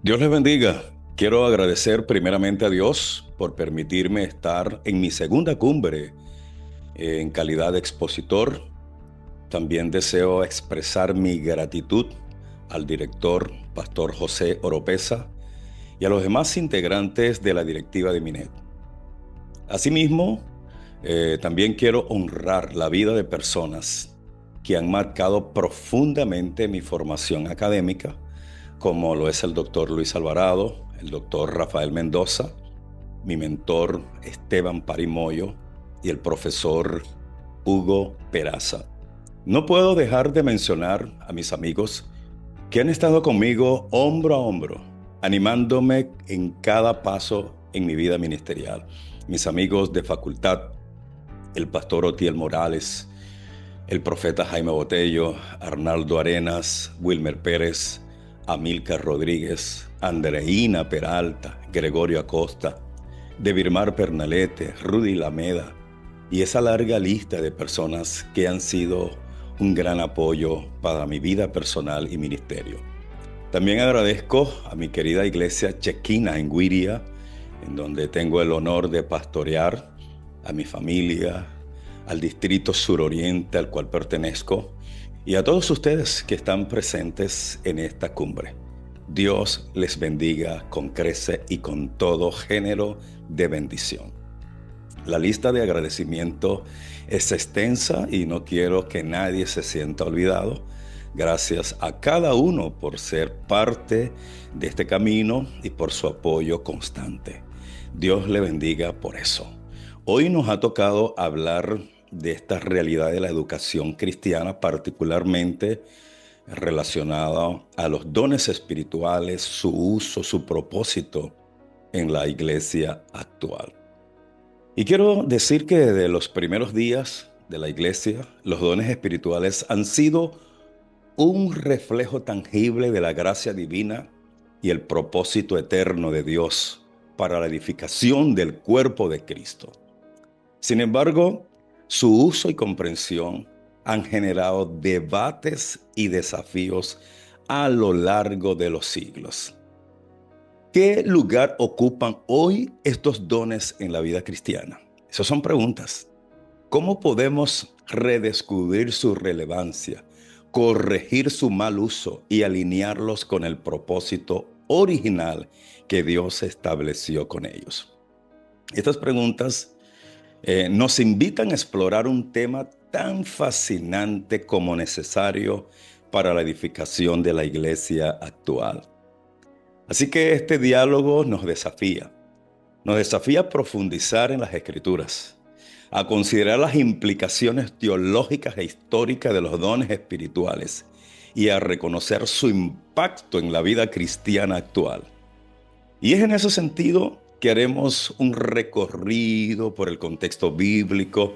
Dios les bendiga. Quiero agradecer primeramente a Dios por permitirme estar en mi segunda cumbre en calidad de expositor. También deseo expresar mi gratitud al director, Pastor José Oropesa, y a los demás integrantes de la directiva de Minet. Asimismo, también quiero honrar la vida de personas que han marcado profundamente mi formación académica, como lo es el doctor Luis Alvarado, el doctor Rafael Mendoza, mi mentor Esteban Parimoyo y el profesor Hugo Peraza. No puedo dejar de mencionar a mis amigos que han estado conmigo hombro a hombro, animándome en cada paso en mi vida ministerial. Mis amigos de facultad, el pastor Otiel Morales, el profeta Jaime Botello, Arnaldo Arenas, Wilmer Pérez, Amílcar Rodríguez, Andreina Peralta, Gregorio Acosta, Devirmar Pernalete, Rudy Lameda y esa larga lista de personas que han sido un gran apoyo para mi vida personal y ministerio. También agradezco a mi querida iglesia Chequina en Guiria, en donde tengo el honor de pastorear, a mi familia, al distrito suroriente al cual pertenezco y a todos ustedes que están presentes en esta cumbre. Dios les bendiga con crece y con todo género de bendición. La lista de agradecimiento es extensa y no quiero que nadie se sienta olvidado. Gracias a cada uno por ser parte de este camino y por su apoyo constante. Dios le bendiga por eso. Hoy nos ha tocado hablar de esta realidad de la educación cristiana, particularmente relacionada a los dones espirituales, su uso, su propósito en la iglesia actual. Y quiero decir que desde los primeros días de la iglesia, los dones espirituales han sido un reflejo tangible de la gracia divina y el propósito eterno de Dios para la edificación del cuerpo de Cristo. Sin embargo, su uso y comprensión han generado debates y desafíos a lo largo de los siglos. ¿Qué lugar ocupan hoy estos dones en la vida cristiana? Esas son preguntas. ¿Cómo podemos redescubrir su relevancia, corregir su mal uso y alinearlos con el propósito original que Dios estableció con ellos? Estas preguntas nos invitan a explorar un tema tan fascinante como necesario para la edificación de la iglesia actual. Así que este diálogo nos desafía a profundizar en las Escrituras, a considerar las implicaciones teológicas e históricas de los dones espirituales y a reconocer su impacto en la vida cristiana actual. Y es en ese sentido que haremos un recorrido por el contexto bíblico,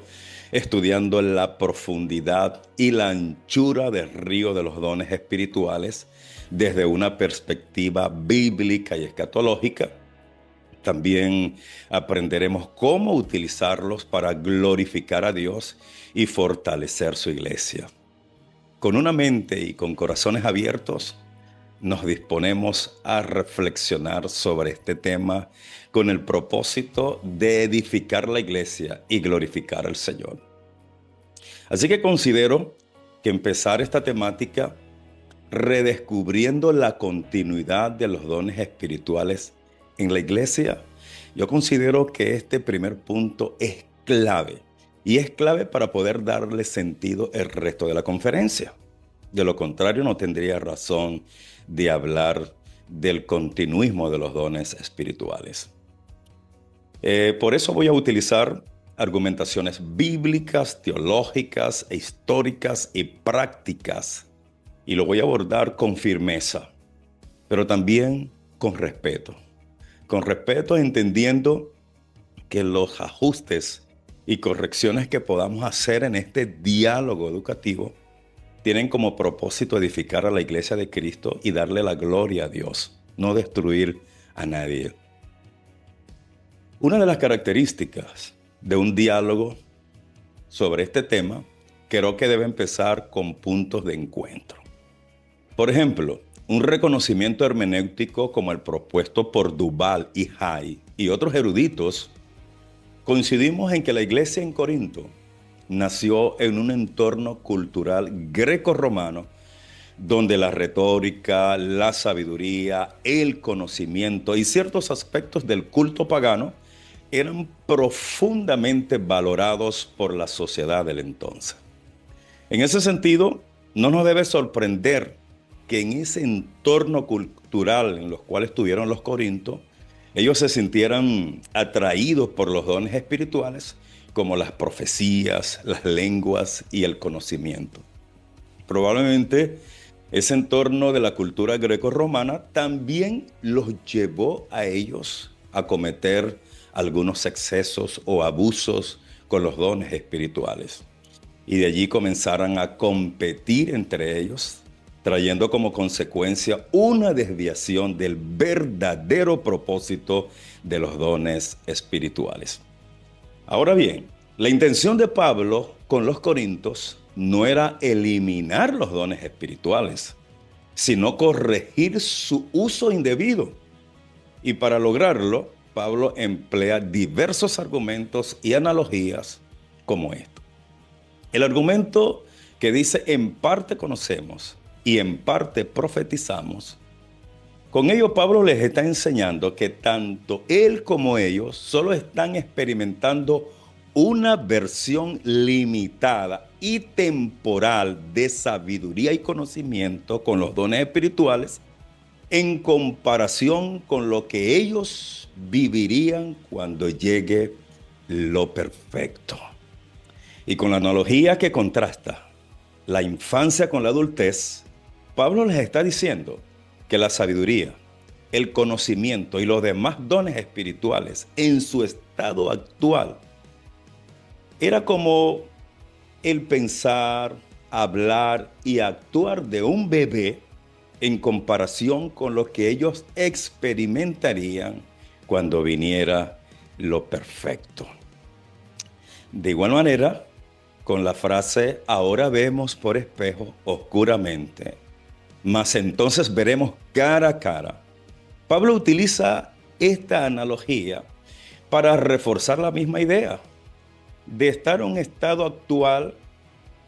estudiando la profundidad y la anchura del río de los dones espirituales desde una perspectiva bíblica y escatológica. También aprenderemos cómo utilizarlos para glorificar a Dios y fortalecer su iglesia. Con una mente y con corazones abiertos, nos disponemos a reflexionar sobre este tema con el propósito de edificar la iglesia y glorificar al Señor. Así que considero que empezar esta temática redescubriendo la continuidad de los dones espirituales en la iglesia, yo considero que este primer punto es clave y es clave para poder darle sentido el resto de la conferencia. De lo contrario, no tendría razón de hablar del continuismo de los dones espirituales. Por eso voy a utilizar argumentaciones bíblicas, teológicas, históricas y prácticas. Y lo voy a abordar con firmeza, pero también con respeto. Con respeto, entendiendo que los ajustes y correcciones que podamos hacer en este diálogo educativo tienen como propósito edificar a la iglesia de Cristo y darle la gloria a Dios, no destruir a nadie. Una de las características de un diálogo sobre este tema creo que debe empezar con puntos de encuentro. Por ejemplo, un reconocimiento hermenéutico como el propuesto por Duval y Hay y otros eruditos, coincidimos en que la iglesia en Corinto nació en un entorno cultural greco-romano donde la retórica, la sabiduría, el conocimiento y ciertos aspectos del culto pagano eran profundamente valorados por la sociedad del entonces. En ese sentido, no nos debe sorprender que en ese entorno cultural en los cuales estuvieron los corintios, ellos se sintieran atraídos por los dones espirituales como las profecías, las lenguas y el conocimiento. Probablemente ese entorno de la cultura greco-romana también los llevó a ellos a cometer algunos excesos o abusos con los dones espirituales. Y de allí comenzaran a competir entre ellos, trayendo como consecuencia una desviación del verdadero propósito de los dones espirituales. Ahora bien, la intención de Pablo con los corintios no era eliminar los dones espirituales, sino corregir su uso indebido. Y para lograrlo, Pablo emplea diversos argumentos y analogías como esto. El argumento que dice en parte conocemos y en parte profetizamos, con ello Pablo les está enseñando que tanto él como ellos solo están experimentando una versión limitada y temporal de sabiduría y conocimiento con los dones espirituales en comparación con lo que ellos vivirían cuando llegue lo perfecto. Y con la analogía que contrasta la infancia con la adultez, Pablo les está diciendo que la sabiduría, el conocimiento y los demás dones espirituales en su estado actual era como el pensar, hablar y actuar de un bebé en comparación con lo que ellos experimentarían cuando viniera lo perfecto. De igual manera, con la frase, ahora vemos por espejo oscuramente, mas entonces veremos cara a cara. Pablo utiliza esta analogía para reforzar la misma idea de estar en un estado actual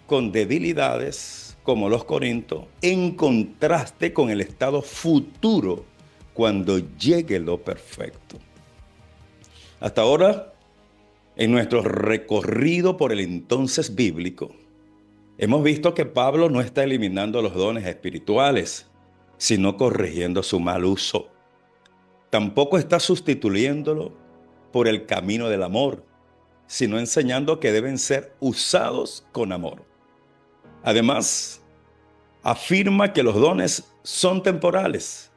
con debilidades como los corintios, en contraste con el estado futuro cuando llegue lo perfecto. Hasta ahora, en nuestro recorrido por el entonces bíblico, hemos visto que Pablo no está eliminando los dones espirituales, sino corrigiendo su mal uso. Tampoco está sustituyéndolo por el camino del amor, sino enseñando que deben ser usados con amor. Además, afirma que los dones son temporales.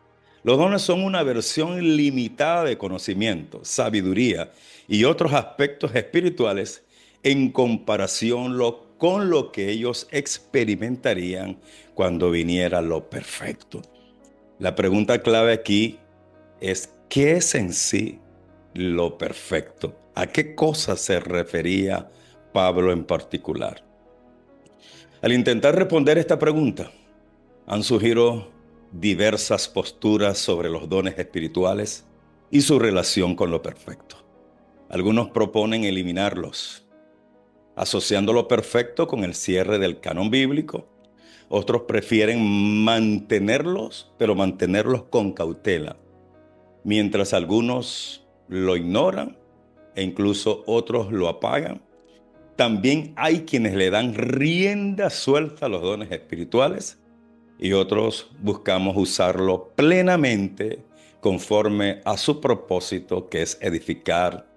Los dones son una versión limitada de conocimiento, sabiduría y otros aspectos espirituales en comparación con lo que ellos experimentarían cuando viniera lo perfecto. La pregunta clave aquí es, ¿qué es en sí lo perfecto? ¿A qué cosa se refería Pablo en particular? Al intentar responder esta pregunta, han surgido diversas posturas sobre los dones espirituales y su relación con lo perfecto. Algunos proponen eliminarlos, asociando lo perfecto con el cierre del canon bíblico. Otros prefieren mantenerlos, pero mantenerlos con cautela, mientras algunos lo ignoran e incluso otros lo apagan. También hay quienes le dan rienda suelta a los dones espirituales y otros buscamos usarlo plenamente conforme a su propósito, que es edificar,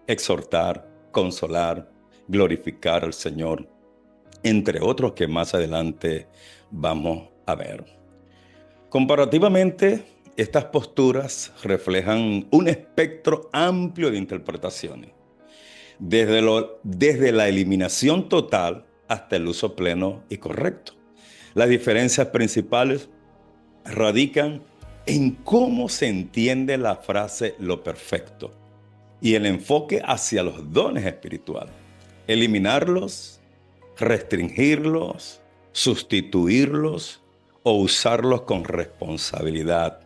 exhortar, consolar, glorificar al Señor, entre otros que más adelante vamos a ver. Comparativamente, estas posturas reflejan un espectro amplio de interpretaciones, desde la eliminación total hasta el uso pleno y correcto. Las diferencias principales radican en cómo se entiende la frase lo perfecto y el enfoque hacia los dones espirituales. Eliminarlos, restringirlos, sustituirlos o usarlos con responsabilidad.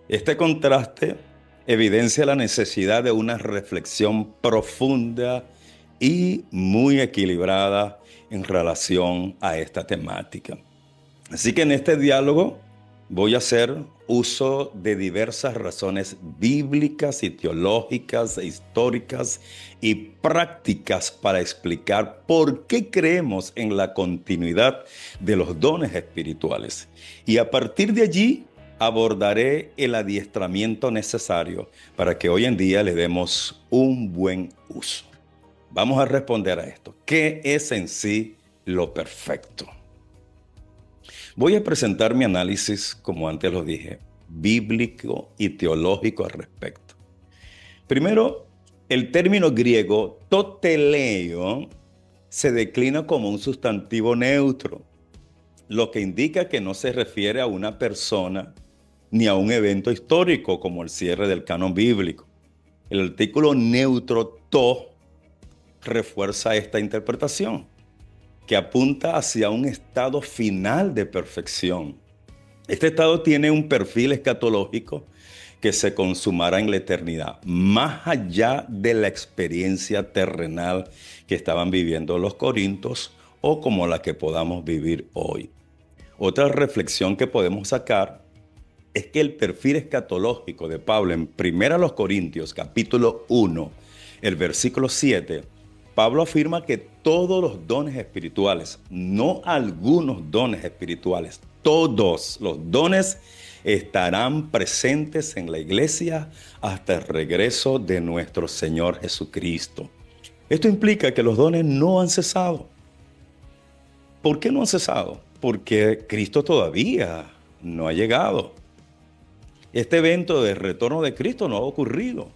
Este contraste evidencia la necesidad de una reflexión profunda y muy equilibrada en relación a esta temática. Así que en este diálogo voy a hacer uso de diversas razones bíblicas y teológicas e históricas y prácticas para explicar por qué creemos en la continuidad de los dones espirituales. Y a partir de allí abordaré el adiestramiento necesario para que hoy en día le demos un buen uso. Vamos a responder a esto. ¿Qué es en sí lo perfecto? Voy a presentar mi análisis, como antes lo dije, bíblico y teológico al respecto. Primero, el término griego toteleio se declina como un sustantivo neutro, lo que indica que no se refiere a una persona ni a un evento histórico como el cierre del canon bíblico. El artículo neutro to refuerza esta interpretación, que apunta hacia un estado final de perfección. Este estado tiene un perfil escatológico que se consumará en la eternidad, más allá de la experiencia terrenal que estaban viviendo los corintios o como la que podamos vivir hoy. Otra reflexión que podemos sacar es que el perfil escatológico de Pablo en 1 Corintios capítulo 1, el versículo 7, Pablo afirma que todos los dones espirituales, no algunos dones espirituales, todos los dones estarán presentes en la iglesia hasta el regreso de nuestro Señor Jesucristo. Esto implica que los dones no han cesado. ¿Por qué no han cesado? Porque Cristo todavía no ha llegado. Este evento de retorno de Cristo no ha ocurrido.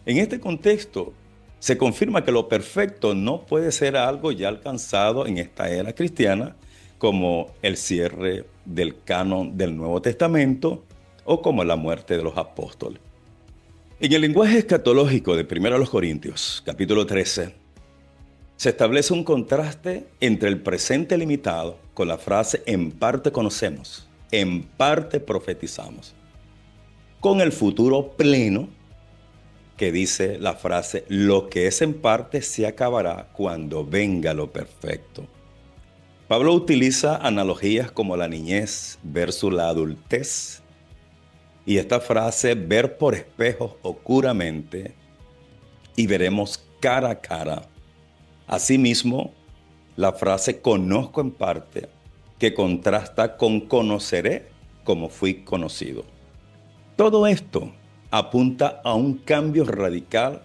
En este contexto, se confirma que lo perfecto no puede ser algo ya alcanzado en esta era cristiana, como el cierre del canon del Nuevo Testamento o como la muerte de los apóstoles. En el lenguaje escatológico de 1 Corintios, capítulo 13, se establece un contraste entre el presente limitado con la frase en parte conocemos, en parte profetizamos, con el futuro pleno que dice la frase, lo que es en parte se acabará cuando venga lo perfecto. Pablo utiliza analogías como la niñez versus la adultez, y esta frase, ver por espejos oscuramente y veremos cara a cara. Asimismo, la frase conozco en parte, que contrasta con conoceré como fui conocido. Todo esto apunta a un cambio radical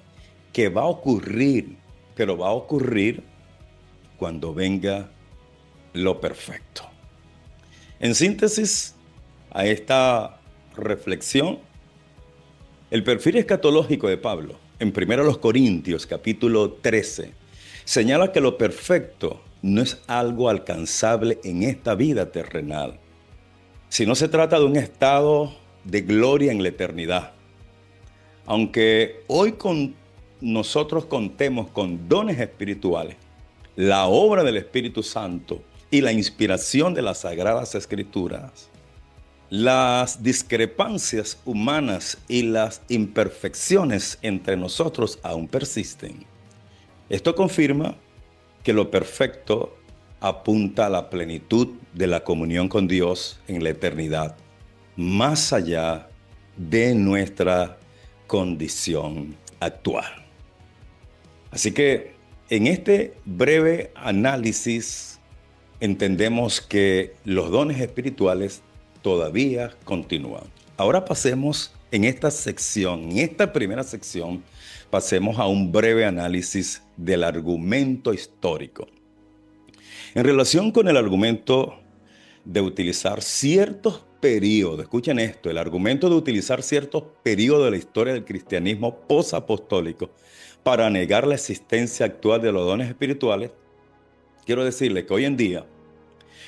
que va a ocurrir, pero va a ocurrir cuando venga lo perfecto. En síntesis, a esta reflexión, el perfil escatológico de Pablo en 1 Corintios capítulo 13 señala que lo perfecto no es algo alcanzable en esta vida terrenal, sino se trata de un estado de gloria en la eternidad. Aunque hoy nosotros contemos con dones espirituales, la obra del Espíritu Santo y la inspiración de las Sagradas Escrituras, las discrepancias humanas y las imperfecciones entre nosotros aún persisten. Esto confirma que lo perfecto apunta a la plenitud de la comunión con Dios en la eternidad, más allá de nuestra condición actual. Así que en este breve análisis entendemos que los dones espirituales todavía continúan. Ahora pasemos en esta primera sección, pasemos a un breve análisis del argumento histórico. En relación con el argumento de utilizar ciertos periodos, escuchen esto, el argumento de utilizar ciertos periodos de la historia del cristianismo posapostólico para negar la existencia actual de los dones espirituales, quiero decirles que hoy en día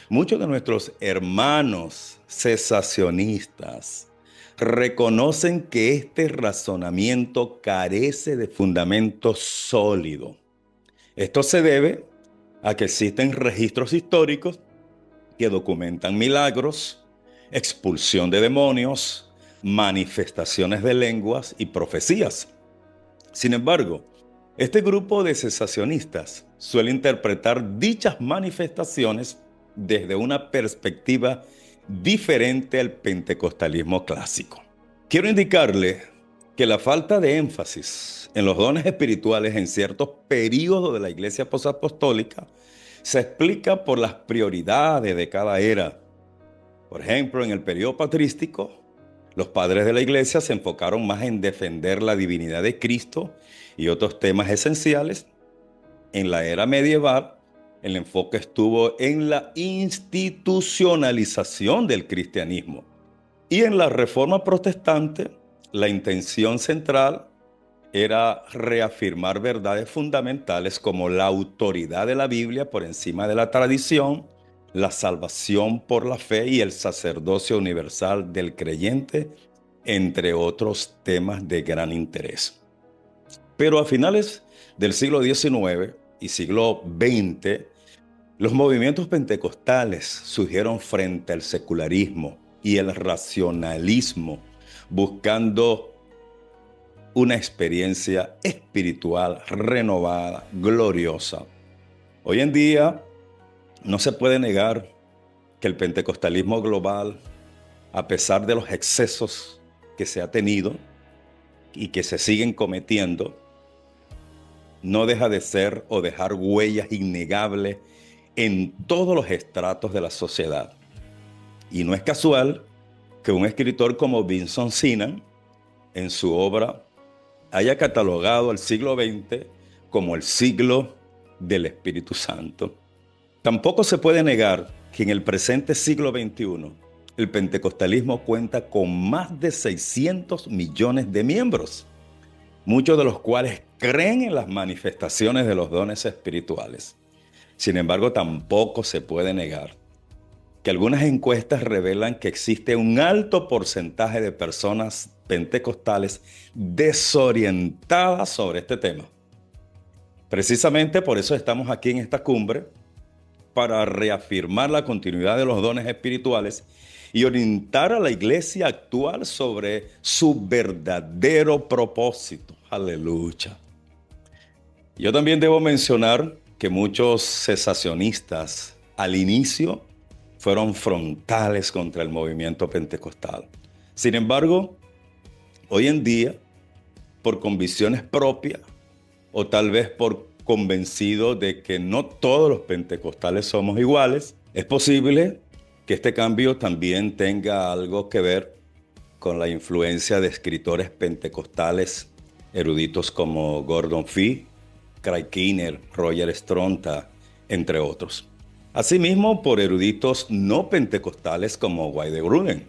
muchos de nuestros hermanos cesacionistas reconocen que este razonamiento carece de fundamento sólido. Esto se debe a que existen registros históricos que documentan milagros, expulsión de demonios, manifestaciones de lenguas y profecías. Sin embargo, este grupo de cesacionistas suele interpretar dichas manifestaciones desde una perspectiva diferente al pentecostalismo clásico. Quiero indicarle que la falta de énfasis en los dones espirituales en ciertos períodos de la iglesia posapostólica se explica por las prioridades de cada era. Por ejemplo, en el periodo patrístico, los padres de la iglesia se enfocaron más en defender la divinidad de Cristo y otros temas esenciales. En la era medieval, el enfoque estuvo en la institucionalización del cristianismo. Y en la Reforma Protestante, la intención central era reafirmar verdades fundamentales como la autoridad de la Biblia por encima de la tradición, la salvación por la fe y el sacerdocio universal del creyente, entre otros temas de gran interés. Pero a finales del siglo XIX y siglo XX, los movimientos pentecostales surgieron frente al secularismo y el racionalismo, buscando una experiencia espiritual renovada, gloriosa. Hoy en día no se puede negar que el pentecostalismo global, a pesar de los excesos que se ha tenido y que se siguen cometiendo, no deja de ser o dejar huellas innegables en todos los estratos de la sociedad. Y no es casual que un escritor como Vincent Sinan, en su obra, haya catalogado al siglo XX como el siglo del Espíritu Santo. Tampoco se puede negar que en el presente siglo XXI el pentecostalismo cuenta con más de 600 millones de miembros, muchos de los cuales creen en las manifestaciones de los dones espirituales. Sin embargo, tampoco se puede negar que algunas encuestas revelan que existe un alto porcentaje de personas pentecostales desorientadas sobre este tema. Precisamente por eso estamos aquí en esta cumbre, para reafirmar la continuidad de los dones espirituales y orientar a la iglesia actual sobre su verdadero propósito. Aleluya. Yo también debo mencionar que muchos cesacionistas al inicio fueron frontales contra el movimiento pentecostal. Sin embargo, hoy en día, por convicciones propias o tal vez por convencido de que no todos los pentecostales somos iguales, es posible que este cambio también tenga algo que ver con la influencia de escritores pentecostales eruditos como Gordon Fee, Craig Keener, Roger Stronta, entre otros. Asimismo, por eruditos no pentecostales como Wayne Grudem.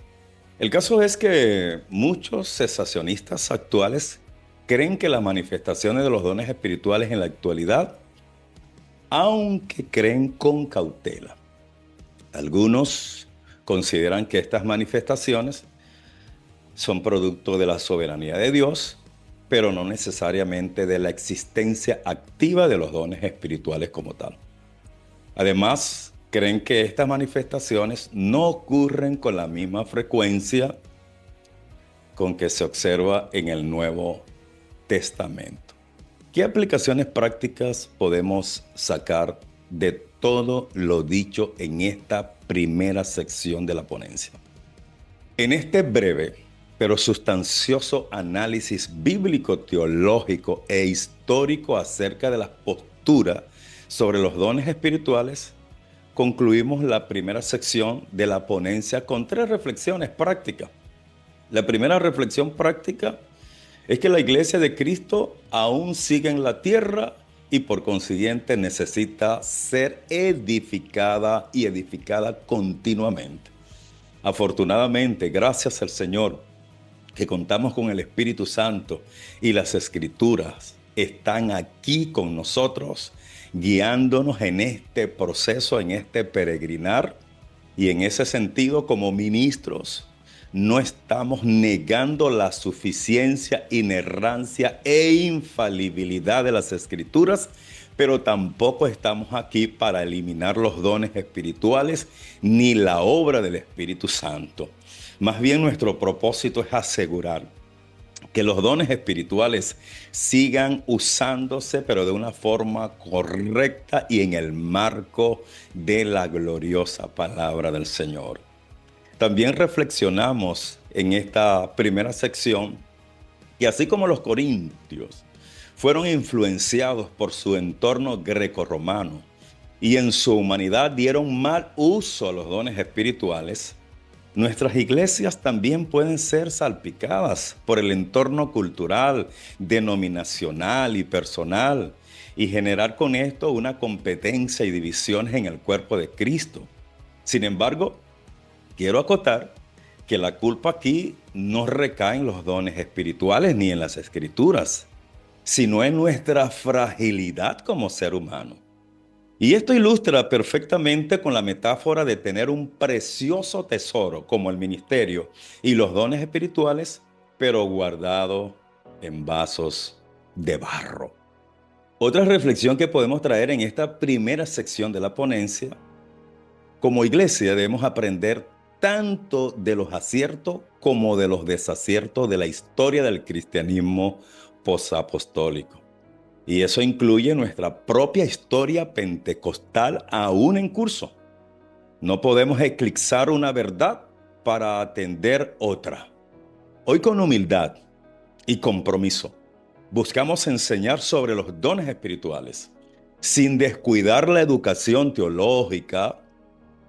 El caso es que muchos cesacionistas actuales creen que las manifestaciones de los dones espirituales en la actualidad, aunque creen con cautela. Algunos consideran que estas manifestaciones son producto de la soberanía de Dios, pero no necesariamente de la existencia activa de los dones espirituales como tal. Además, creen que estas manifestaciones no ocurren con la misma frecuencia con que se observa en el Nuevo Testamento. ¿Qué aplicaciones prácticas podemos sacar de todo lo dicho en esta primera sección de la ponencia? En este breve pero sustancioso análisis bíblico, teológico e histórico acerca de las posturas sobre los dones espirituales, concluimos la primera sección de la ponencia con 3 reflexiones prácticas. La primera reflexión práctica es que la iglesia de Cristo aún sigue en la tierra y por consiguiente necesita ser edificada y edificada continuamente. Afortunadamente, gracias al Señor, que contamos con el Espíritu Santo y las Escrituras están aquí con nosotros, guiándonos en este proceso, en este peregrinar, y en ese sentido, como ministros, no estamos negando la suficiencia, inerrancia e infalibilidad de las Escrituras, pero tampoco estamos aquí para eliminar los dones espirituales ni la obra del Espíritu Santo. Más bien nuestro propósito es asegurar que los dones espirituales sigan usándose, pero de una forma correcta y en el marco de la gloriosa palabra del Señor. También reflexionamos en esta primera sección que así como los corintios fueron influenciados por su entorno grecorromano y en su humanidad dieron mal uso a los dones espirituales, nuestras iglesias también pueden ser salpicadas por el entorno cultural, denominacional y personal y generar con esto una competencia y divisiones en el cuerpo de Cristo. Sin embargo, quiero acotar que la culpa aquí no recae en los dones espirituales ni en las escrituras, sino en nuestra fragilidad como ser humano. Y esto ilustra perfectamente con la metáfora de tener un precioso tesoro como el ministerio y los dones espirituales, pero guardado en vasos de barro. Otra reflexión que podemos traer en esta primera sección de la ponencia: como iglesia debemos aprender tanto de los aciertos como de los desaciertos de la historia del cristianismo posapostólico. Y eso incluye nuestra propia historia pentecostal aún en curso. No podemos eclipsar una verdad para atender otra. Hoy, con humildad y compromiso, buscamos enseñar sobre los dones espirituales, sin descuidar la educación teológica,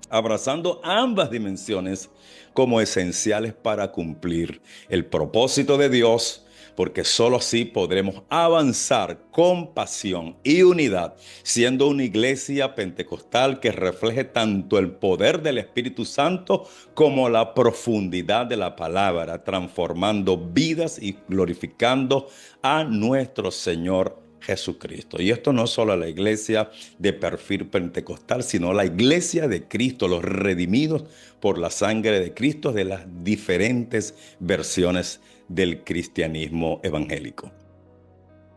abrazando ambas dimensiones como esenciales para cumplir el propósito de Dios, porque sólo así podremos avanzar con pasión y unidad, siendo una iglesia pentecostal que refleje tanto el poder del Espíritu Santo como la profundidad de la palabra, transformando vidas y glorificando a nuestro Señor Jesucristo. Y esto no es solo la iglesia de perfil pentecostal, sino la iglesia de Cristo, los redimidos por la sangre de Cristo de las diferentes versiones del cristianismo evangélico.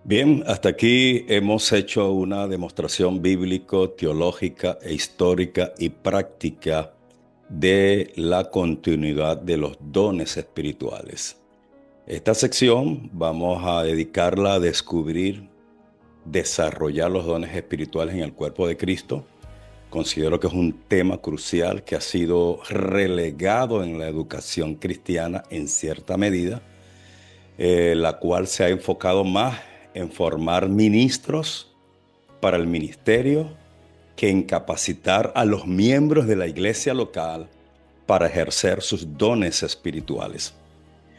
Bien, hasta aquí hemos hecho una demostración bíblico, teológica e histórica y práctica de la continuidad de los dones espirituales. Esta sección vamos a dedicarla a descubrir, desarrollar los dones espirituales en el cuerpo de Cristo. Considero que es un tema crucial que ha sido relegado en la educación cristiana en cierta medida, la cual se ha enfocado más en formar ministros para el ministerio que en capacitar a los miembros de la iglesia local para ejercer sus dones espirituales.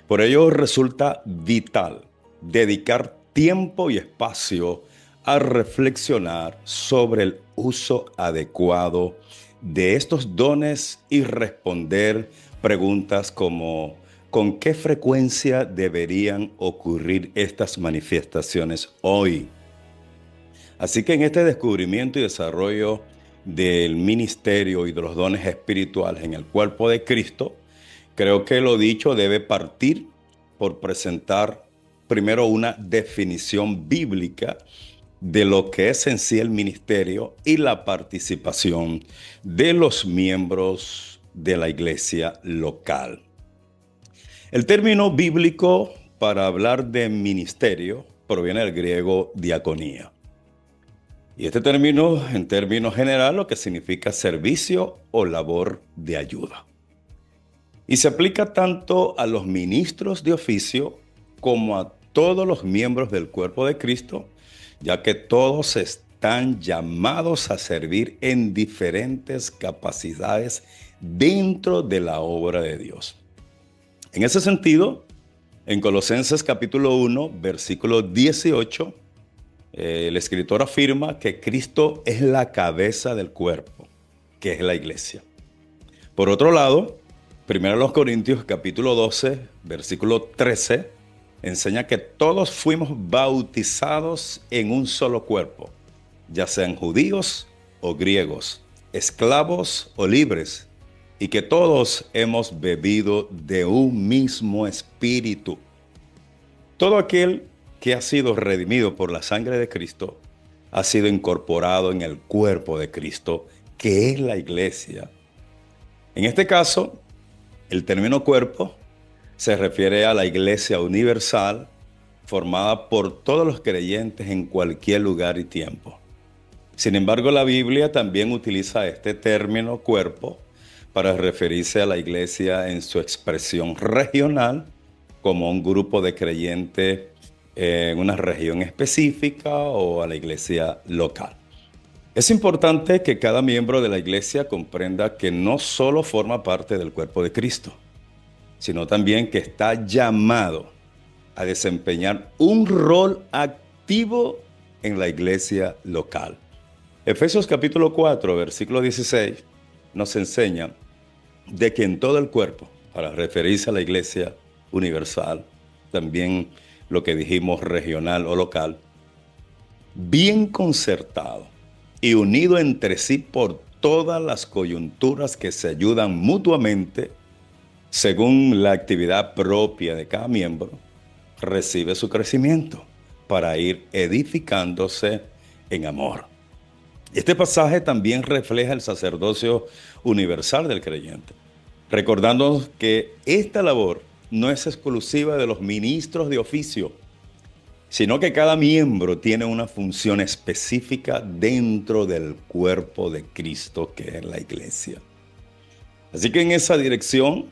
Por ello resulta vital dedicar tiempo y espacio a reflexionar sobre el uso adecuado de estos dones y responder preguntas como: ¿con qué frecuencia deberían ocurrir estas manifestaciones hoy? Así que en este descubrimiento y desarrollo del ministerio y de los dones espirituales en el cuerpo de Cristo, creo que lo dicho debe partir por presentar primero una definición bíblica de lo que es en sí el ministerio y la participación de los miembros de la iglesia local. El término bíblico para hablar de ministerio proviene del griego diaconía. Y este término, en términos generales, lo que significa servicio o labor de ayuda. Y se aplica tanto a los ministros de oficio como a todos los miembros del cuerpo de Cristo, ya que todos están llamados a servir en diferentes capacidades dentro de la obra de Dios. En ese sentido, en Colosenses capítulo 1, versículo 18, el escritor afirma que Cristo es la cabeza del cuerpo, que es la iglesia. Por otro lado, 1 Corintios capítulo 12, versículo 13, enseña que todos fuimos bautizados en un solo cuerpo, ya sean judíos o griegos, esclavos o libres, y que todos hemos bebido de un mismo espíritu. Todo aquel que ha sido redimido por la sangre de Cristo ha sido incorporado en el cuerpo de Cristo, que es la iglesia. En este caso, el término cuerpo se refiere a la iglesia universal formada por todos los creyentes en cualquier lugar y tiempo. Sin embargo, la Biblia también utiliza este término cuerpo para referirse a la iglesia en su expresión regional como un grupo de creyentes en una región específica o a la iglesia local. Es importante que cada miembro de la iglesia comprenda que no solo forma parte del cuerpo de Cristo, sino también que está llamado a desempeñar un rol activo en la iglesia local. Efesios capítulo 4, versículo 16, nos enseña de que en todo el cuerpo, para referirse a la iglesia universal, también lo que dijimos regional o local, bien concertado y unido entre sí por todas las coyunturas que se ayudan mutuamente, según la actividad propia de cada miembro, recibe su crecimiento para ir edificándose en amor. Este pasaje también refleja el sacerdocio universal del creyente, recordándonos que esta labor no es exclusiva de los ministros de oficio, sino que cada miembro tiene una función específica dentro del cuerpo de Cristo, que es la iglesia. Así que en esa dirección,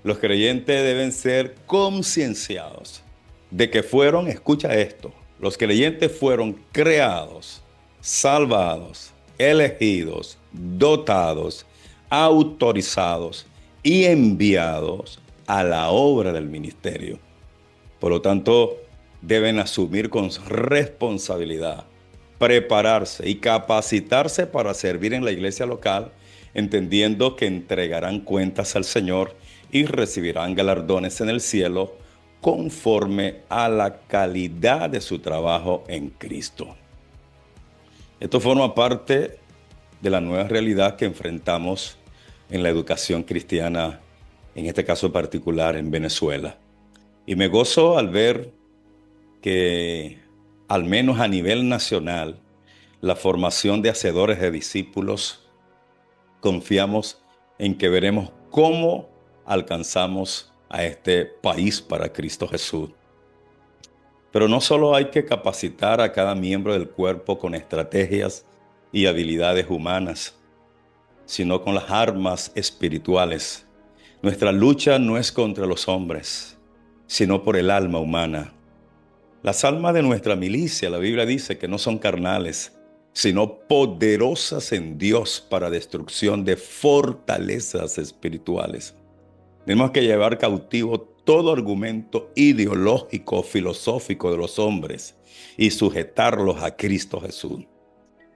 los creyentes deben ser concienciados de que fueron, escucha esto, los creyentes fueron creados, salvados, elegidos, dotados, autorizados y enviados a la obra del ministerio. Por lo tanto, deben asumir con responsabilidad, prepararse y capacitarse para servir en la iglesia local, entendiendo que entregarán cuentas al Señor y recibirán galardones en el cielo conforme a la calidad de su trabajo en Cristo. Esto forma parte de la nueva realidad que enfrentamos en la educación cristiana, en este caso particular en Venezuela. Y me gozo al ver que, al menos a nivel nacional, la formación de hacedores de discípulos, confiamos en que veremos cómo alcanzamos a este país para Cristo Jesús. Pero no solo hay que capacitar a cada miembro del cuerpo con estrategias y habilidades humanas, sino con las armas espirituales. Nuestra lucha no es contra los hombres, sino por el alma humana. Las almas de nuestra milicia, la Biblia dice que no son carnales, sino poderosas en Dios para destrucción de fortalezas espirituales. Tenemos que llevar cautivo todo argumento ideológico o filosófico de los hombres y sujetarlos a Cristo Jesús.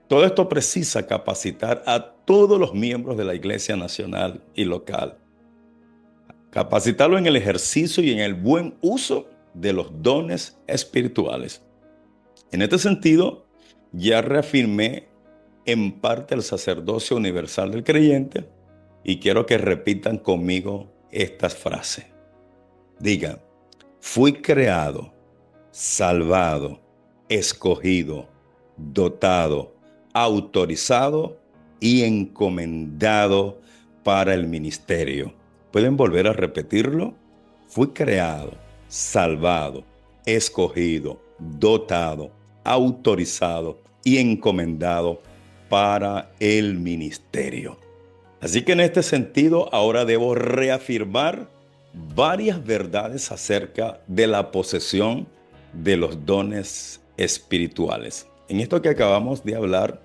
Todo esto precisa capacitar a todos los miembros de la Iglesia nacional y local. Capacitarlo en el ejercicio y en el buen uso de los dones espirituales. En este sentido, ya reafirmé en parte el sacerdocio universal del creyente y quiero que repitan conmigo estas frases. Digan: fui creado, salvado, escogido, dotado, autorizado y encomendado para el ministerio. ¿Pueden volver a repetirlo? Fui creado, salvado, escogido, dotado, autorizado y encomendado para el ministerio. Así que en este sentido, ahora debo reafirmar varias verdades acerca de la posesión de los dones espirituales. En esto que acabamos de hablar,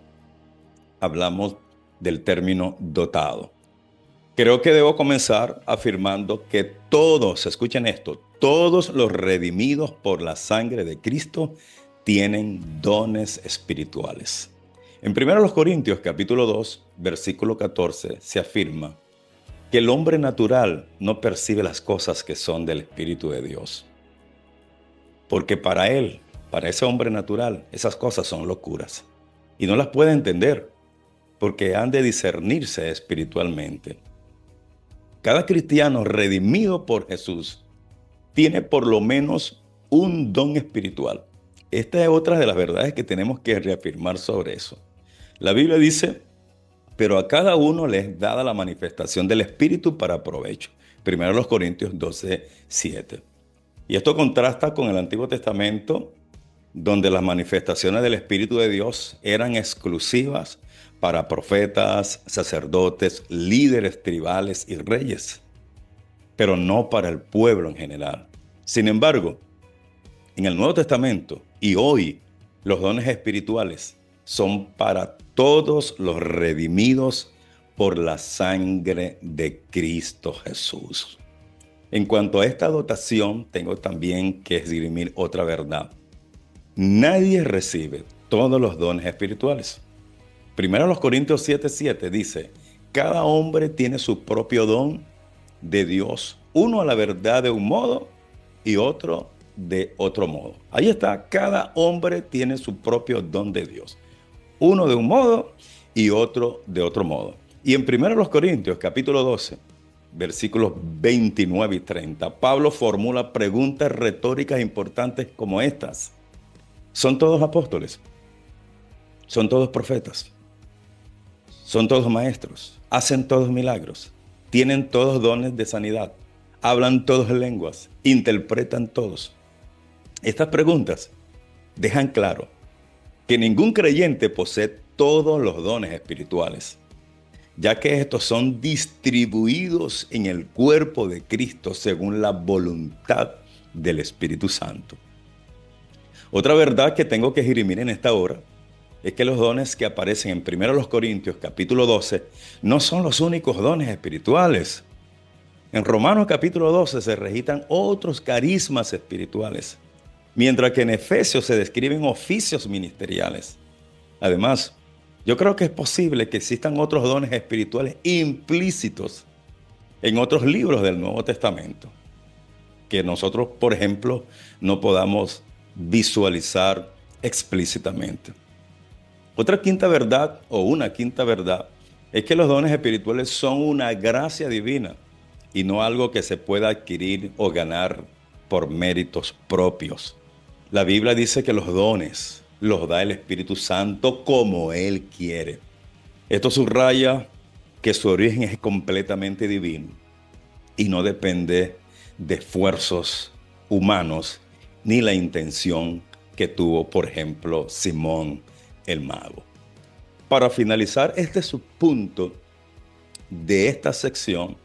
hablamos del término dotado. Creo que debo comenzar afirmando que todos, escuchen esto, todos los redimidos por la sangre de Cristo tienen dones espirituales. En 1 Corintios capítulo 2, versículo 14, se afirma que el hombre natural no percibe las cosas que son del Espíritu de Dios. Porque para él, para ese hombre natural, esas cosas son locuras. Y no las puede entender, porque han de discernirse espiritualmente. Cada cristiano redimido por Jesús tiene por lo menos un don espiritual. Esta es otra de las verdades que tenemos que reafirmar sobre eso. La Biblia dice, pero a cada uno le es dada la manifestación del Espíritu para provecho. Primero los Corintios 12:7. Y esto contrasta con el Antiguo Testamento, donde las manifestaciones del Espíritu de Dios eran exclusivas para profetas, sacerdotes, líderes tribales y reyes, pero no para el pueblo en general. Sin embargo, en el Nuevo Testamento y hoy, los dones espirituales son para todos los redimidos por la sangre de Cristo Jesús. En cuanto a esta dotación, tengo también que esgrimir otra verdad. Nadie recibe todos los dones espirituales. Primero los Corintios 7:7 dice, cada hombre tiene su propio don de Dios, uno a la verdad de un modo y otro de otro modo. Ahí está, cada hombre tiene su propio don de Dios, uno de un modo y otro de otro modo. Y en primero los Corintios capítulo 12, versículos 29 y 30, Pablo formula preguntas retóricas importantes como estas. ¿Son todos apóstoles? ¿Son todos profetas? ¿Son todos maestros? ¿Hacen todos milagros? ¿Tienen todos dones de sanidad? ¿Hablan todos lenguas? ¿Interpretan todos? Estas preguntas dejan claro que ningún creyente posee todos los dones espirituales, ya que estos son distribuidos en el cuerpo de Cristo según la voluntad del Espíritu Santo. Otra verdad que tengo que esgrimir en esta hora es que los dones que aparecen en 1 Corintios capítulo 12 no son los únicos dones espirituales. En Romanos capítulo 12 se registran otros carismas espirituales, mientras que en Efesios se describen oficios ministeriales. Además, yo creo que es posible que existan otros dones espirituales implícitos en otros libros del Nuevo Testamento, que nosotros, por ejemplo, no podamos visualizar explícitamente. Otra quinta verdad, o una quinta verdad, es que los dones espirituales son una gracia divina y no algo que se pueda adquirir o ganar por méritos propios. La Biblia dice que los dones los da el Espíritu Santo como Él quiere. Esto subraya que su origen es completamente divino y no depende de esfuerzos humanos ni la intención que tuvo, por ejemplo, Simón el mago. Para finalizar este subpunto de esta sección,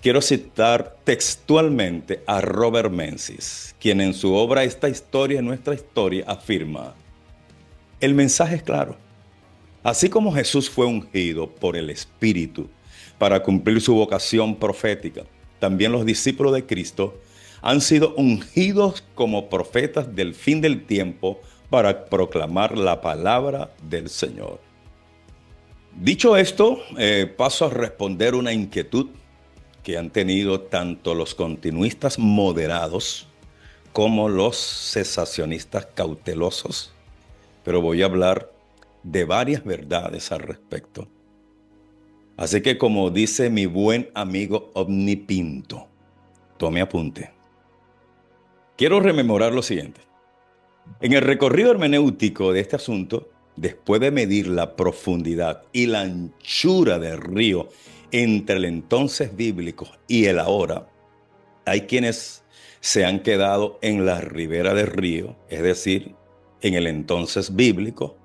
quiero citar textualmente a Robert Menzies, quien en su obra Esta historia es nuestra historia afirma: el mensaje es claro. Así como Jesús fue ungido por el Espíritu para cumplir su vocación profética, también los discípulos de Cristo han sido ungidos como profetas del fin del tiempo para proclamar la palabra del Señor. Dicho esto, paso a responder una inquietud que han tenido tanto los continuistas moderados como los cesacionistas cautelosos, pero voy a hablar de varias verdades al respecto. Así que, como dice mi buen amigo Omni Pinto, tome apunte. Quiero rememorar lo siguiente. En el recorrido hermenéutico de este asunto, después de medir la profundidad y la anchura del río entre el entonces bíblico y el ahora, hay quienes se han quedado en la ribera del río, es decir, en el entonces bíblico.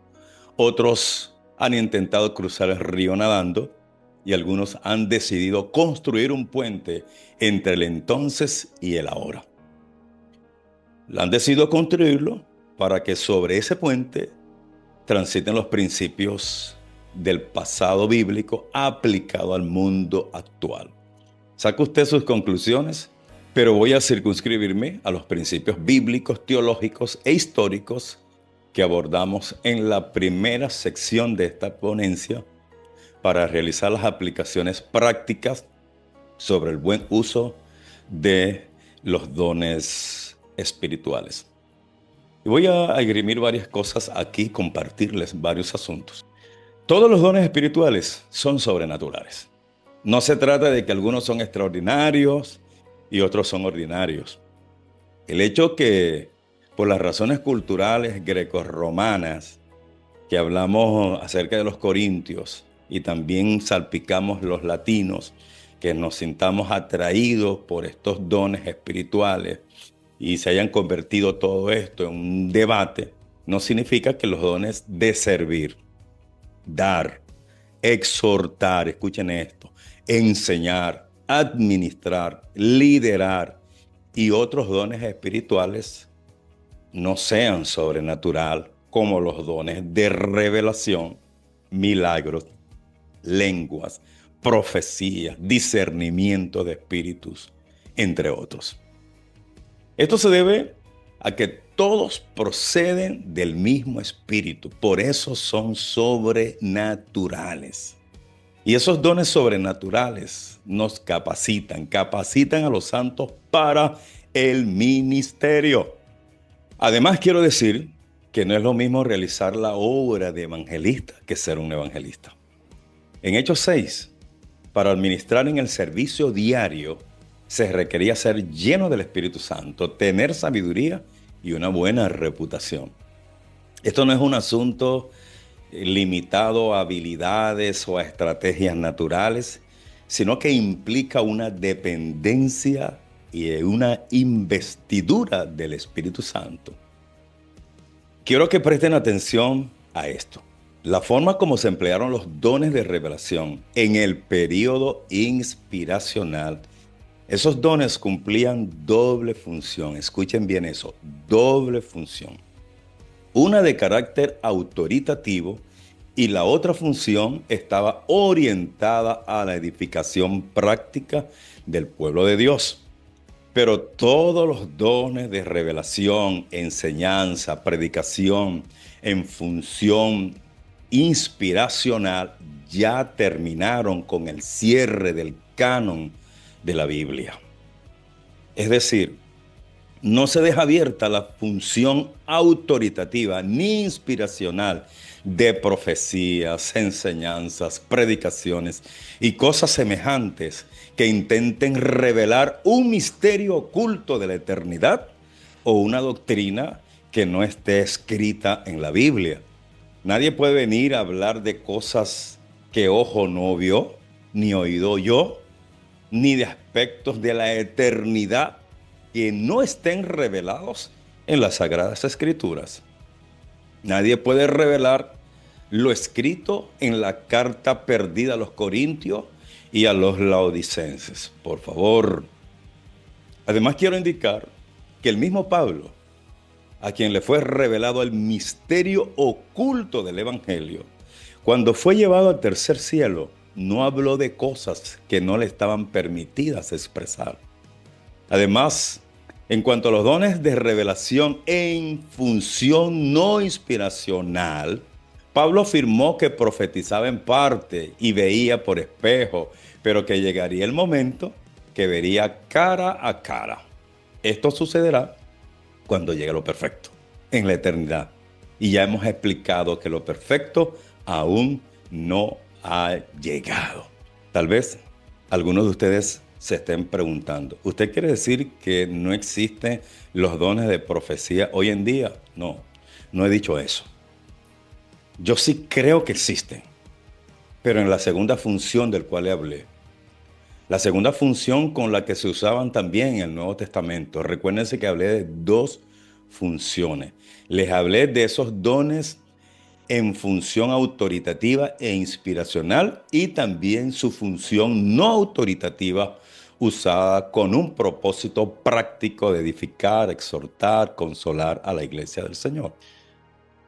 Otros han intentado cruzar el río nadando y algunos han decidido construir un puente entre el entonces y el ahora. Han decidido construirlo para que sobre ese puente transiten los principios del pasado bíblico aplicado al mundo actual. Saca usted sus conclusiones, pero voy a circunscribirme a los principios bíblicos, teológicos e históricos que abordamos en la primera sección de esta ponencia para realizar las aplicaciones prácticas sobre el buen uso de los dones espirituales. Y voy a esgrimir varias cosas aquí, compartirles varios asuntos. Todos los dones espirituales son sobrenaturales. No se trata de que algunos son extraordinarios y otros son ordinarios. El hecho que por las razones culturales grecorromanas, que hablamos acerca de los corintios y también salpicamos los latinos, que nos sintamos atraídos por estos dones espirituales y se hayan convertido todo esto en un debate, no significa que los dones de servir, dar, exhortar, escuchen esto, enseñar, administrar, liderar y otros dones espirituales no sean sobrenatural como los dones de revelación, milagros, lenguas, profecía, discernimiento de espíritus, entre otros. Esto se debe a que todos proceden del mismo espíritu, por eso son sobrenaturales. Y esos dones sobrenaturales nos capacitan a los santos para el ministerio. Además, quiero decir que no es lo mismo realizar la obra de evangelista que ser un evangelista. En Hechos 6, para administrar en el servicio diario, se requería ser lleno del Espíritu Santo, tener sabiduría y una buena reputación. Esto no es un asunto limitado a habilidades o a estrategias naturales, sino que implica una dependencia y una investidura del Espíritu Santo. Quiero que presten atención a esto. La forma como se emplearon los dones de revelación en el período inspiracional, esos dones cumplían doble función. Escuchen bien eso, doble función. Una de carácter autoritativo y la otra función estaba orientada a la edificación práctica del pueblo de Dios. Pero todos los dones de revelación, enseñanza, predicación, en función inspiracional, ya terminaron con el cierre del canon de la Biblia. Es decir, no se deja abierta la función autoritativa ni inspiracional de profecías, enseñanzas, predicaciones y cosas semejantes que intenten revelar un misterio oculto de la eternidad o una doctrina que no esté escrita en la Biblia. Nadie puede venir a hablar de cosas que ojo no vio, ni oído oyó, ni de aspectos de la eternidad que no estén revelados en las Sagradas Escrituras. Nadie puede revelar lo escrito en la carta perdida a los Corintios y a los Laodicenses. Por favor. Además, quiero indicar que el mismo Pablo, a quien le fue revelado el misterio oculto del Evangelio, cuando fue llevado al tercer cielo, no habló de cosas que no le estaban permitidas expresar. Además, en cuanto a los dones de revelación en función no inspiracional, Pablo afirmó que profetizaba en parte y veía por espejo, pero que llegaría el momento que vería cara a cara. Esto sucederá cuando llegue lo perfecto, en la eternidad. Y ya hemos explicado que lo perfecto aún no ha llegado. Tal vez algunos de ustedes se estén preguntando, ¿usted quiere decir que no existen los dones de profecía hoy en día? No, no he dicho eso. Yo sí creo que existen, pero en la segunda función del cual le hablé. La segunda función con la que se usaban también en el Nuevo Testamento. Recuérdense que hablé de dos funciones. Les hablé de esos dones en función autoritativa e inspiracional y también su función no autoritativa usada con un propósito práctico de edificar, exhortar, consolar a la iglesia del Señor.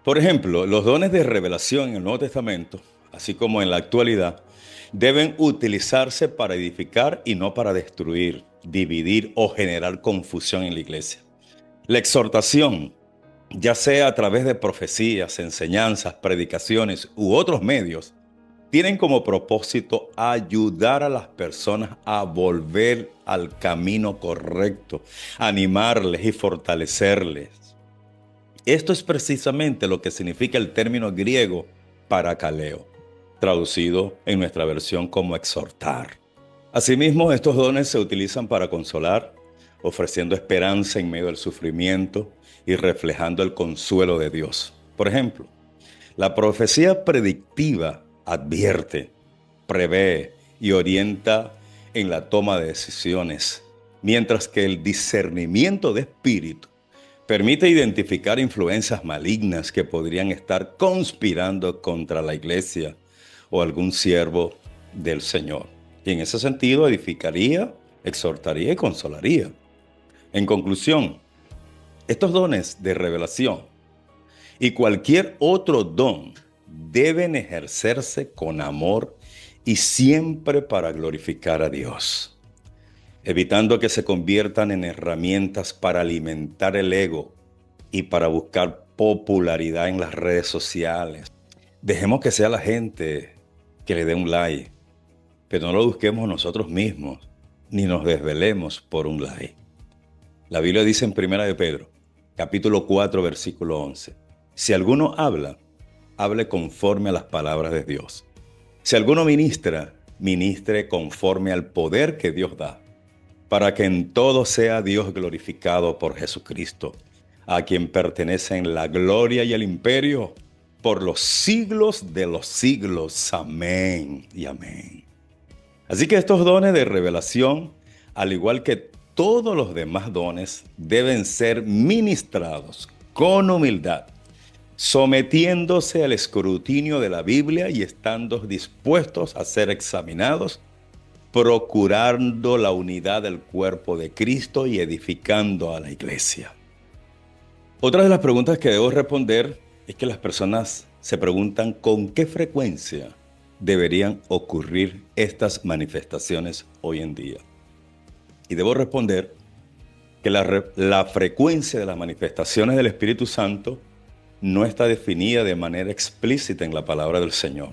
Por ejemplo, los dones de revelación en el Nuevo Testamento, así como en la actualidad, deben utilizarse para edificar y no para destruir, dividir o generar confusión en la iglesia. La exhortación, ya sea a través de profecías, enseñanzas, predicaciones u otros medios, tienen como propósito ayudar a las personas a volver al camino correcto, animarles y fortalecerles. Esto es precisamente lo que significa el término griego parakaleo, traducido en nuestra versión como exhortar. Asimismo, estos dones se utilizan para consolar, ofreciendo esperanza en medio del sufrimiento y reflejando el consuelo de Dios. Por ejemplo, la profecía predictiva advierte, prevé y orienta en la toma de decisiones, mientras que el discernimiento de espíritu permite identificar influencias malignas que podrían estar conspirando contra la iglesia o algún siervo del Señor. Y en ese sentido edificaría, exhortaría y consolaría. En conclusión, estos dones de revelación y cualquier otro don deben ejercerse con amor y siempre para glorificar a Dios, evitando que se conviertan en herramientas para alimentar el ego y para buscar popularidad en las redes sociales. Dejemos que sea la gente que le dé un like, pero no lo busquemos nosotros mismos, ni nos desvelemos por un like. La Biblia dice en 1 de Pedro, capítulo 4, versículo 11, si alguno habla, hable conforme a las palabras de Dios. Si alguno ministra, ministre conforme al poder que Dios da, para que en todo sea Dios glorificado por Jesucristo, a quien pertenecen la gloria y el imperio por los siglos de los siglos. Amén y amén. Así que estos dones de revelación, al igual que todos los demás dones, deben ser ministrados con humildad, sometiéndose al escrutinio de la Biblia y estando dispuestos a ser examinados, procurando la unidad del cuerpo de Cristo y edificando a la iglesia. Otra de las preguntas que debo responder es que las personas se preguntan con qué frecuencia deberían ocurrir estas manifestaciones hoy en día. Y debo responder que la frecuencia de las manifestaciones del Espíritu Santo no está definida de manera explícita en la palabra del Señor,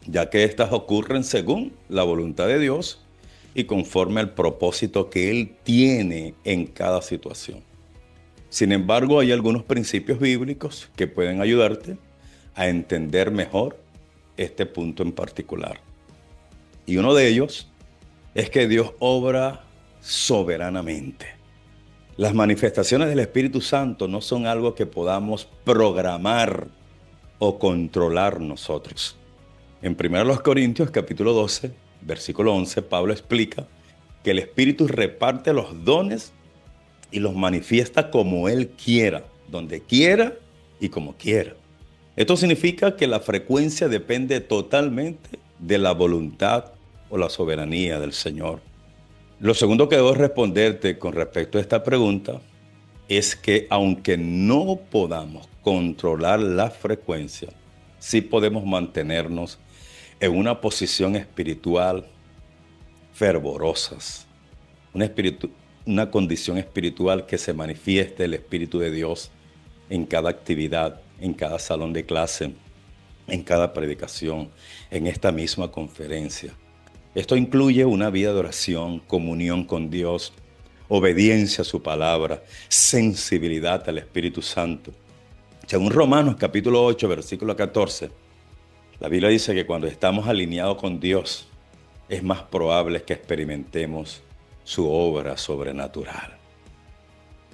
ya que éstas ocurren según la voluntad de Dios y conforme al propósito que Él tiene en cada situación. Sin embargo, hay algunos principios bíblicos que pueden ayudarte a entender mejor este punto en particular. Y uno de ellos es que Dios obra soberanamente. Las manifestaciones del Espíritu Santo no son algo que podamos programar o controlar nosotros. En 1 Corintios capítulo 12, versículo 11, Pablo explica que el Espíritu reparte los dones y los manifiesta como Él quiera, donde quiera y como quiera. Esto significa que la frecuencia depende totalmente de la voluntad o la soberanía del Señor. Lo segundo que debo responderte con respecto a esta pregunta es que aunque no podamos controlar la frecuencia, sí podemos mantenernos en una posición espiritual fervorosas, una condición espiritual que se manifieste el Espíritu de Dios en cada actividad, en cada salón de clase, en cada predicación, en esta misma conferencia. Esto incluye una vida de oración, comunión con Dios, obediencia a su palabra, sensibilidad al Espíritu Santo. Según Romanos capítulo 8, versículo 14, la Biblia dice que cuando estamos alineados con Dios, es más probable que experimentemos su obra sobrenatural.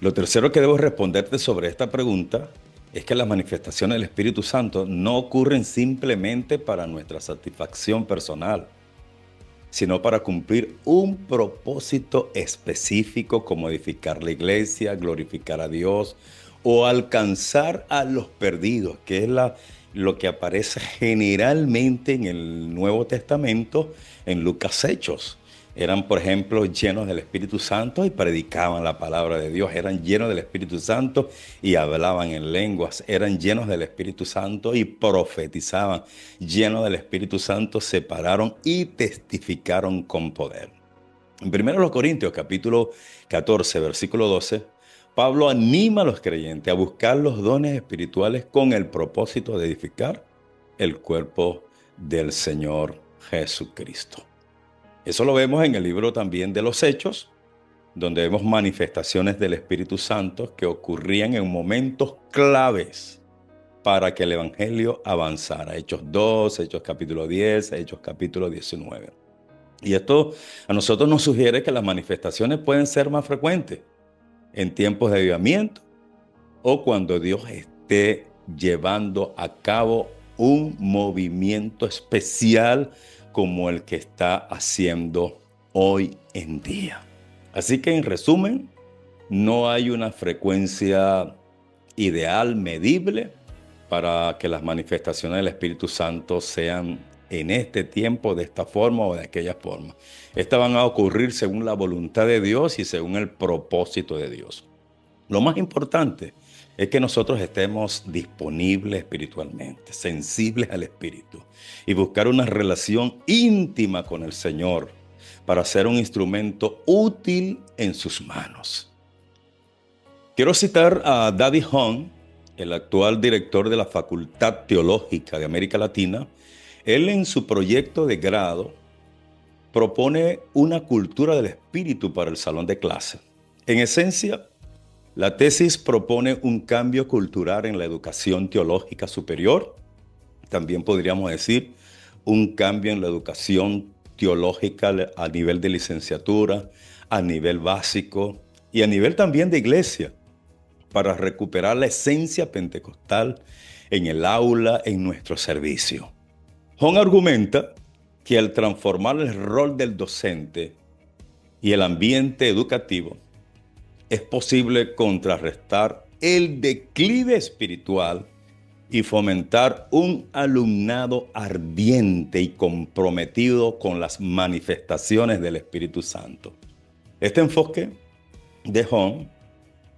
Lo tercero que debo responderte sobre esta pregunta es que las manifestaciones del Espíritu Santo no ocurren simplemente para nuestra satisfacción personal, sino para cumplir un propósito específico como edificar la iglesia, glorificar a Dios o alcanzar a los perdidos, que es lo que aparece generalmente en el Nuevo Testamento en Lucas Hechos. Eran, por ejemplo, llenos del Espíritu Santo y predicaban la palabra de Dios. Eran llenos del Espíritu Santo y hablaban en lenguas. Eran llenos del Espíritu Santo y profetizaban. Llenos del Espíritu Santo se pararon y testificaron con poder. En 1 Corintios capítulo 14, versículo 12, Pablo anima a los creyentes a buscar los dones espirituales con el propósito de edificar el cuerpo del Señor Jesucristo. Eso lo vemos en el libro también de los Hechos, donde vemos manifestaciones del Espíritu Santo que ocurrían en momentos claves para que el Evangelio avanzara. Hechos 2, Hechos capítulo 10, Hechos capítulo 19. Y esto a nosotros nos sugiere que las manifestaciones pueden ser más frecuentes en tiempos de avivamiento o cuando Dios esté llevando a cabo un movimiento especial como el que está haciendo hoy en día. Así que en resumen, no hay una frecuencia ideal, medible, para que las manifestaciones del Espíritu Santo sean en este tiempo de esta forma o de aquella forma. Estas van a ocurrir según la voluntad de Dios y según el propósito de Dios. Lo más importante es que nosotros estemos disponibles espiritualmente, sensibles al Espíritu y buscar una relación íntima con el Señor para ser un instrumento útil en sus manos. Quiero citar a Daddy Hong, el actual director de la Facultad Teológica de América Latina. Él en su proyecto de grado propone una cultura del espíritu para el salón de clase. En esencia, la tesis propone un cambio cultural en la educación teológica superior. También podríamos decir un cambio en la educación teológica a nivel de licenciatura, a nivel básico y a nivel también de iglesia, para recuperar la esencia pentecostal en el aula, en nuestro servicio. Hong argumenta que al transformar el rol del docente y el ambiente educativo, es posible contrarrestar el declive espiritual y fomentar un alumnado ardiente y comprometido con las manifestaciones del Espíritu Santo. Este enfoque de Hong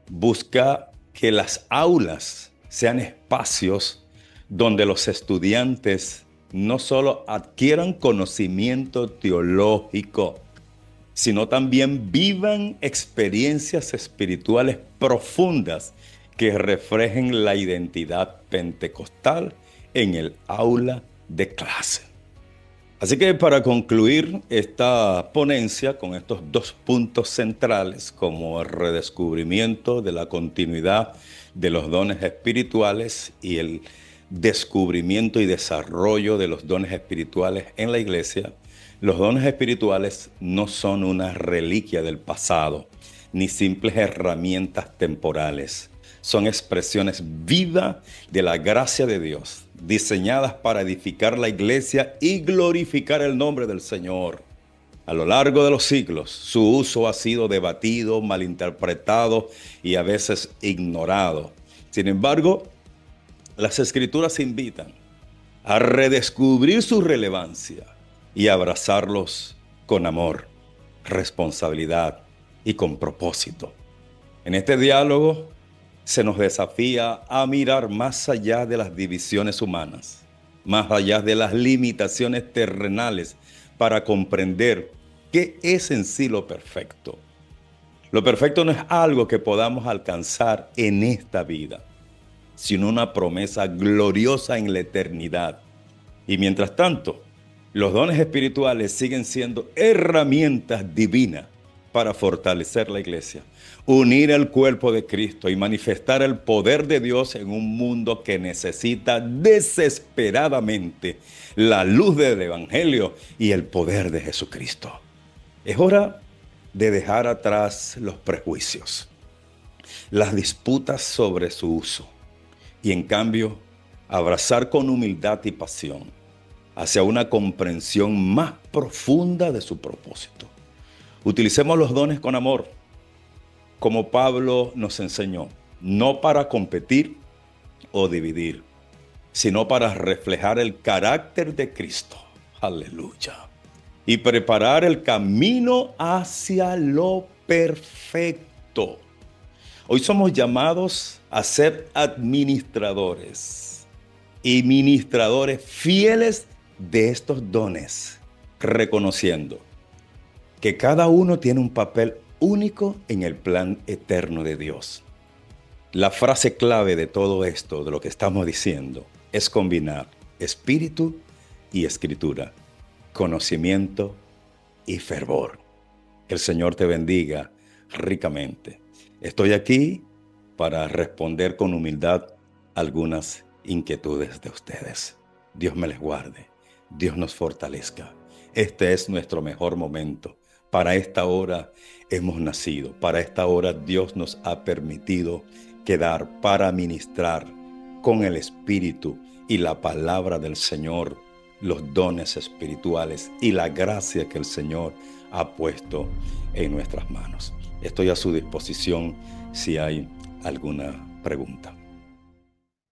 busca que las aulas sean espacios donde los estudiantes no solo adquieran conocimiento teológico, sino también vivan experiencias espirituales profundas que reflejen la identidad pentecostal en el aula de clase. Así que para concluir esta ponencia con estos dos puntos centrales, como el redescubrimiento de la continuidad de los dones espirituales y el descubrimiento y desarrollo de los dones espirituales en la iglesia, los dones espirituales no son una reliquia del pasado, ni simples herramientas temporales. Son expresiones vivas de la gracia de Dios, diseñadas para edificar la iglesia y glorificar el nombre del Señor. A lo largo de los siglos, su uso ha sido debatido, malinterpretado y a veces ignorado. Sin embargo, las Escrituras invitan a redescubrir su relevancia y abrazarlos con amor, responsabilidad y con propósito. En este diálogo se nos desafía a mirar más allá de las divisiones humanas, más allá de las limitaciones terrenales, para comprender qué es en sí lo perfecto. Lo perfecto no es algo que podamos alcanzar en esta vida, sino una promesa gloriosa en la eternidad. Y mientras tanto, los dones espirituales siguen siendo herramientas divinas para fortalecer la iglesia, unir el cuerpo de Cristo y manifestar el poder de Dios en un mundo que necesita desesperadamente la luz del Evangelio y el poder de Jesucristo. Es hora de dejar atrás los prejuicios, las disputas sobre su uso y en cambio abrazar con humildad y pasión hacia una comprensión más profunda de su propósito. Utilicemos los dones con amor, como Pablo nos enseñó, no para competir o dividir, sino para reflejar el carácter de Cristo. Aleluya. Y preparar el camino hacia lo perfecto. Hoy somos llamados a ser administradores y ministradores fieles de estos dones, reconociendo que cada uno tiene un papel único en el plan eterno de Dios. La frase clave de todo esto, de lo que estamos diciendo, es combinar espíritu y escritura, conocimiento y fervor. Que el Señor te bendiga ricamente. Estoy aquí para responder con humildad algunas inquietudes de ustedes. Dios me les guarde, Dios nos fortalezca Este es nuestro mejor momento. Para esta hora hemos nacido. Para esta hora Dios nos ha permitido quedar para ministrar con el Espíritu y la palabra del Señor, los dones espirituales y la gracia que el Señor ha puesto en nuestras manos. Estoy a su disposición si hay alguna pregunta.